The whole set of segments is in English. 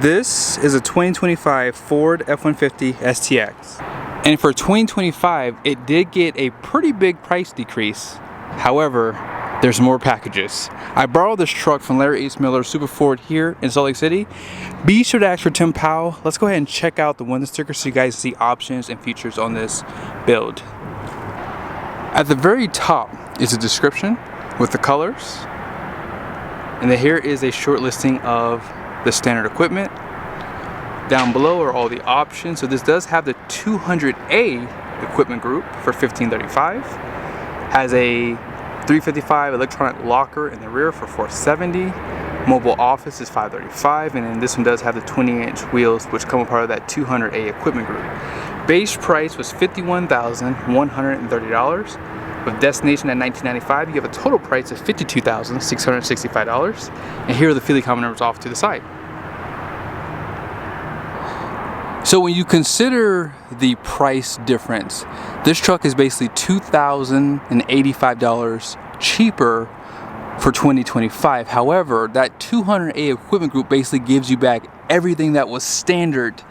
This is a 2025 Ford F-150 STX. And for 2025, it did get a pretty big price decrease. However, there's more packages. I borrowed this truck from Larry H. Miller Super Ford here in Salt Lake City. Be sure to ask for Tim Powell. Let's go ahead and check out the window sticker so you guys see options and features on this build. At the very top is a description with the colors. And then here is a short listing of the standard equipment. Down below are all the options. So this does have the 200A equipment group for $1,535. Has a 355 electronic locker in the rear for $470. Mobile office is $535, and then this one does have the 20-inch wheels, which come a part of that 200A equipment group. Base price was $51,130. With destination at $1,995, you have a total price of $52,665. And here are the Feely common numbers off to the side. So when you consider the price difference, this truck is basically $2,085 cheaper for 2025. However, that 200A equipment group basically gives you back everything that was standard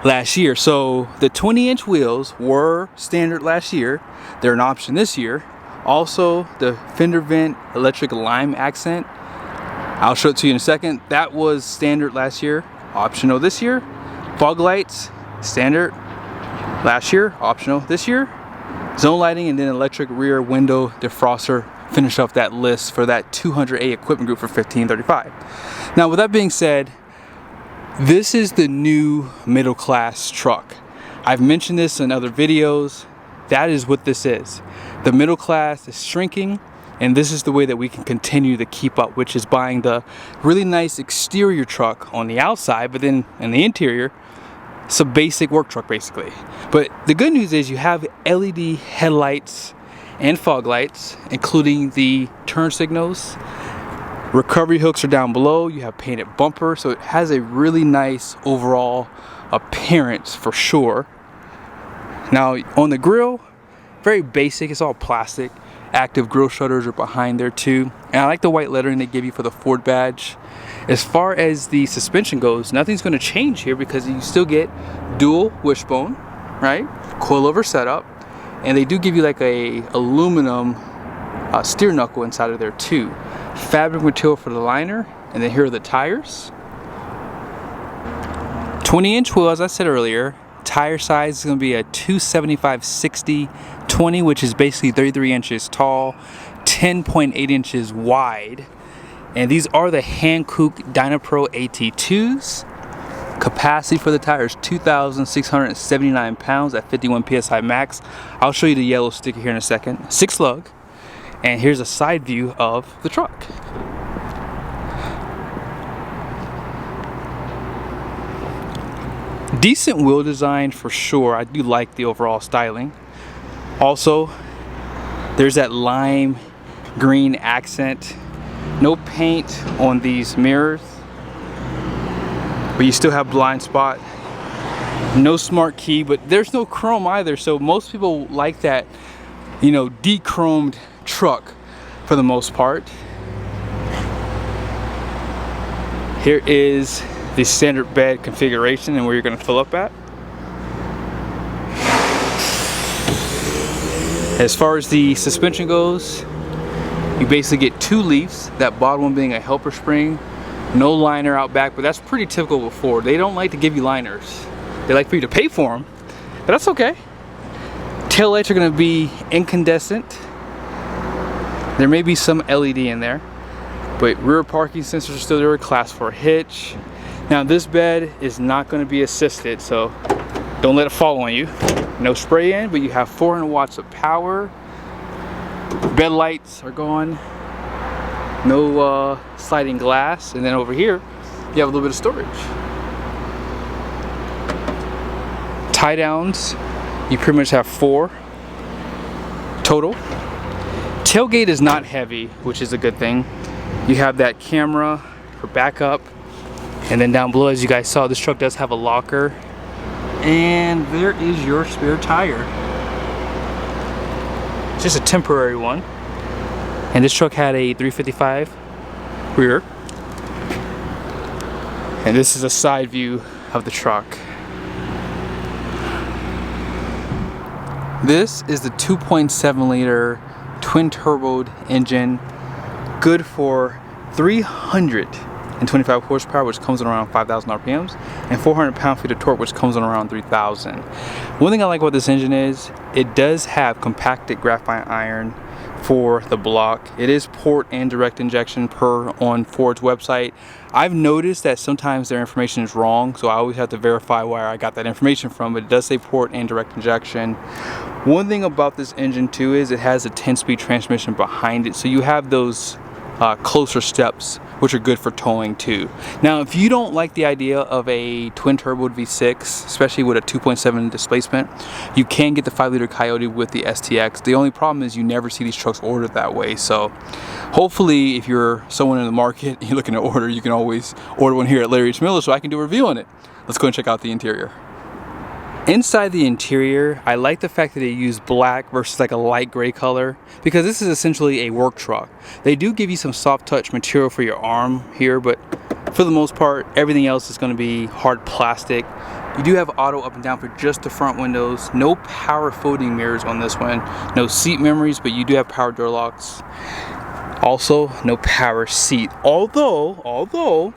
last year. So the 20-inch wheels were standard last year. They're an option this year. Also, the fender vent electric lime accent, I'll show it to you in a second. That was standard last year, optional this year. Fog lights, standard last year, optional this year. Zone lighting, and then electric rear window defroster finish off that list for that 200A equipment group for $1,535. Now, with that being said, this is the new middle class truck. I've mentioned this in other videos. That is what this is. The middle class is shrinking, and this is the way that we can continue to keep up, which is buying the really nice exterior truck on the outside, but then in the interior, it's a basic work truck basically. But the good news is you have LED headlights and fog lights, including the turn signals. Recovery hooks are down below. You have painted bumper, so it has a really nice overall appearance for sure. Now on the grill, very basic, it's all plastic. Active grill shutters are behind there too. And I like the white lettering they give you for the Ford badge. As far as the suspension goes, nothing's going to change here because you still get dual wishbone, right? Coilover setup. And they do give you like a aluminum steer knuckle inside of there too. Fabric material for the liner. And then here are the tires. 20-inch wheel, as I said earlier. Tire size is going to be a 275/60/20, which is basically 33 inches tall, 10.8 inches wide. And these are the Hankook Dynapro AT2s. Capacity for the tire is 2,679 pounds at 51 psi max. I'll show you the yellow sticker here in a second. 6 lug. And here's a side view of the truck. Decent wheel design for sure. I do like the overall styling. Also, there's that lime green accent. No paint on these mirrors, but you still have blind spot. No smart key, but there's no chrome either, so most people like that, you know, de-chromed truck for the most part. Here is the standard bed configuration and where you're going to fill up at. As far as the suspension goes, you basically get 2 leaves, that bottom one being a helper spring. No liner out back, but that's pretty typical with Ford. They don't like to give you liners. They like for you to pay for them, but that's okay. Tail lights are going to be incandescent. There may be some LED in there, but rear parking sensors are still there, class 4 hitch. Now this bed is not going to be assisted, so don't let it fall on you. No spray in, but you have 400 watts of power. Bed lights are gone. No sliding glass. And then over here, you have a little bit of storage. Tie downs, you pretty much have 4 total. Tailgate is not heavy, which is a good thing. You have that camera for backup. And then down below, as you guys saw, this truck does have a locker. And there is your spare tire. Just a temporary one. And this truck had a 355 rear. And this is a side view of the truck. This is the 2.7 liter twin turboed engine, good for 325 horsepower, which comes in around 5,000 RPMs, and 400 pound-feet of torque, which comes in around 3,000. One thing I like about this engine is it does have compacted graphite iron for the block. It is port and direct injection per on Ford's website. I've noticed that sometimes their information is wrong, so I always have to verify where I got that information from, but it does say port and direct injection. One thing about this engine too is it has a 10-speed transmission behind it, so you have those closer steps, which are good for towing too. Now, if you don't like the idea of a twin turbo V6, especially with a 2.7 displacement, you can get the 5 liter Coyote with the STX. The only problem is you never see these trucks ordered that way. So hopefully, if you're someone in the market and you're looking to order, you can always order one here at Larry H. Miller so I can do a review on it. Let's go and check out the interior. Inside the interior, I like the fact that they use black versus like a light gray color, because this is essentially a work truck. They do give you some soft touch material for your arm here, but for the most part, everything else is going to be hard plastic. You do have auto up and down for just the front windows. No power folding mirrors on this one. No seat memories, but you do have power door locks. Also, no power seat. Although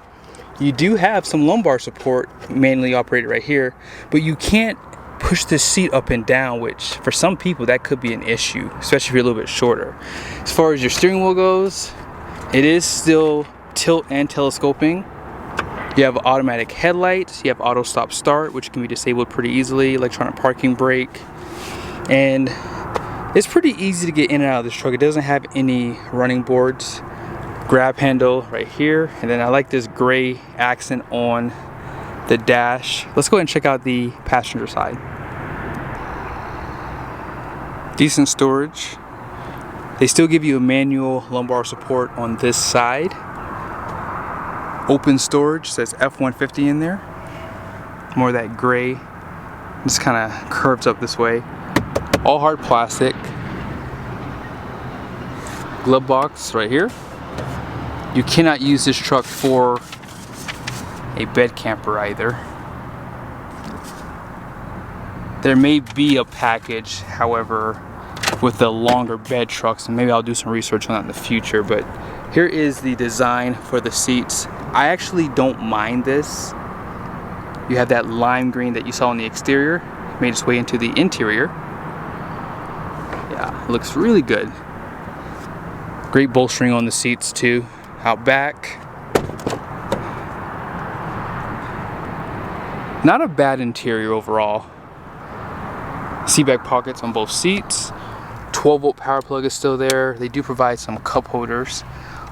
you do have some lumbar support, manually operated right here, but you can't push this seat up and down, which for some people that could be an issue, especially if you're a little bit shorter. As far as your steering wheel goes, it is still tilt and telescoping. You have automatic headlights, you have auto stop start, which can be disabled pretty easily, electronic parking brake, and it's pretty easy to get in and out of this truck. It doesn't have any running boards. Grab handle right here, and then I like this gray accent on the dash. Let's go ahead and check out the passenger side. Decent storage. They still give you a manual lumbar support on this side. Open storage, says F150 in there. More of that gray, just kind of curves up this way. All hard plastic. Glove box right here. You cannot use this truck for a bed camper either. There may be a package, however, with the longer bed trucks, and maybe I'll do some research on that in the future, but here is the design for the seats. I actually don't mind this. You have that lime green that you saw on the exterior, made its way into the interior. Yeah, it looks really good. Great bolstering on the seats too. Out back, not a bad interior overall. Seat back pockets on both seats. 12-volt power plug is still there. They do provide some cup holders.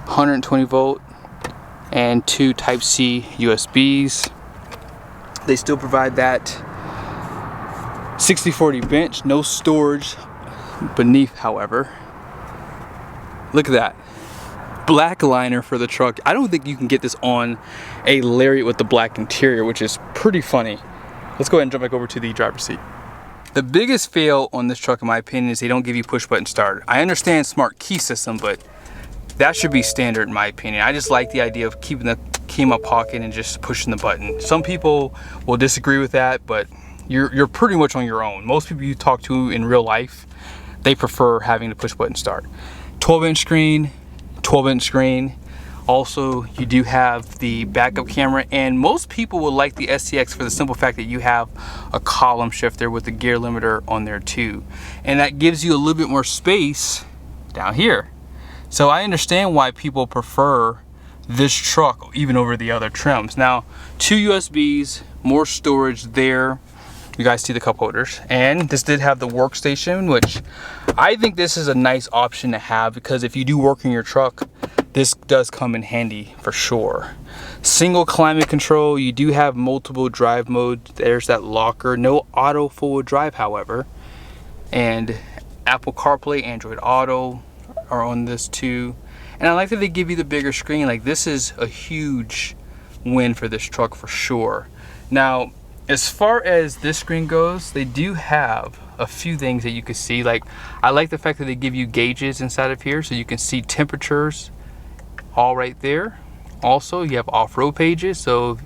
120 volt and 2 Type-C USBs. They still provide that 60/40 bench, no storage beneath, however. Look at that. Black liner for the truck. I don't think you can get this on a Lariat with the black interior, which is pretty funny. Let's go ahead and jump back over to the driver's seat. The biggest fail on this truck, in my opinion, is they don't give you push button start. I understand smart key system, but that should be standard in my opinion. I just like the idea of keeping the key in my pocket and just pushing the button. Some people will disagree with that, but you're pretty much on your own. Most people you talk to in real life, they prefer having the push button start. 12-inch screen. 12-inch screen. Also, you do have the backup camera, and most people will like the STX for the simple fact that you have a column shifter with the gear limiter on there too, and that gives you a little bit more space down here. So I understand why people prefer this truck even over the other trims. Now, 2 USBs, more storage there. You guys see the cup holders, and this did have the workstation, which I think this is a nice option to have, because if you do work in your truck, this does come in handy for sure. Single climate control. You do have multiple drive modes. There's that locker. No auto full drive, however, and Apple CarPlay, Android Auto are on this too. And I like that they give you the bigger screen. Like, this is a huge win for this truck for sure. Now, as far as this screen goes, they do have a few things that you can see. Like, I like the fact that they give you gauges inside of here, so you can see temperatures all right there. Also, you have off-road pages, so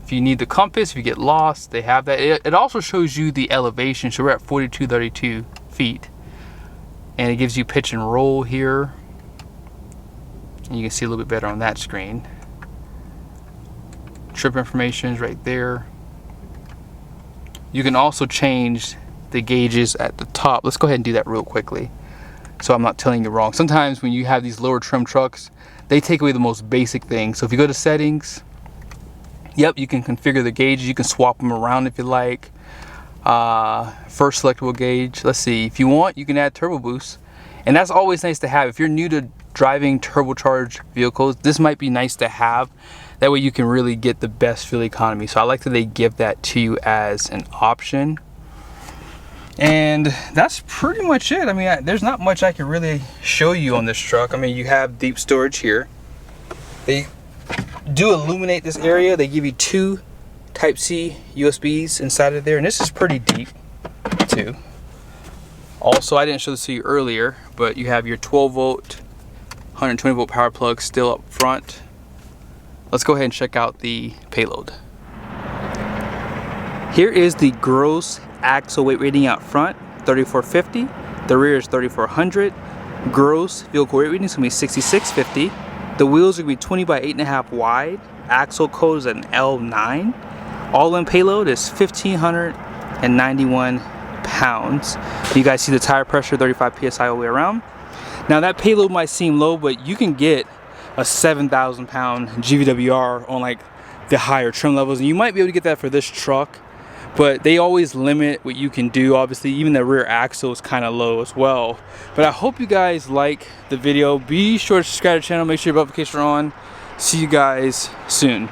If you need the compass, if you get lost, they have that. It also shows you the elevation. So we're at 4232 feet. And it gives you pitch and roll here. And you can see a little bit better on that screen. Trip information is right there. You can also change the gauges at the top. Let's go ahead and do that real quickly, so I'm not telling you wrong. Sometimes when you have these lower trim trucks, they take away the most basic things. So if you go to settings, yep, you can configure the gauges. You can swap them around if you like. First selectable gauge. Let's see, if you want, you can add turbo boost, and that's always nice to have. If you're new to driving turbocharged vehicles, this might be nice to have. That way you can really get the best fuel economy. So I like that they give that to you as an option. And that's pretty much it. I mean, there's not much I can really show you on this truck. I mean, you have deep storage here. They do illuminate this area. They give you 2 Type-C USBs inside of there, and this is pretty deep too. Also, I didn't show this to you earlier, but you have your 12 volt, 120 volt power plug still up front. Let's go ahead and check out the Payload. Here is the gross axle weight rating out front, 3450. The rear is 3400. Gross vehicle weight rating is going to be 6650. The wheels are going to be 20 by 8.5 wide. Axle code is an L9. All-in payload is 1,591 pounds. You guys see the tire pressure, 35 psi all the way around. Now that payload might seem low, but you can get a 7,000 pound GVWR on like the higher trim levels, and you might be able to get that for this truck, but they always limit what you can do. Obviously, even the rear axle is kind of low as well. But I hope you guys like the video. Be sure to subscribe to the channel, make sure your notifications are on. See you guys soon.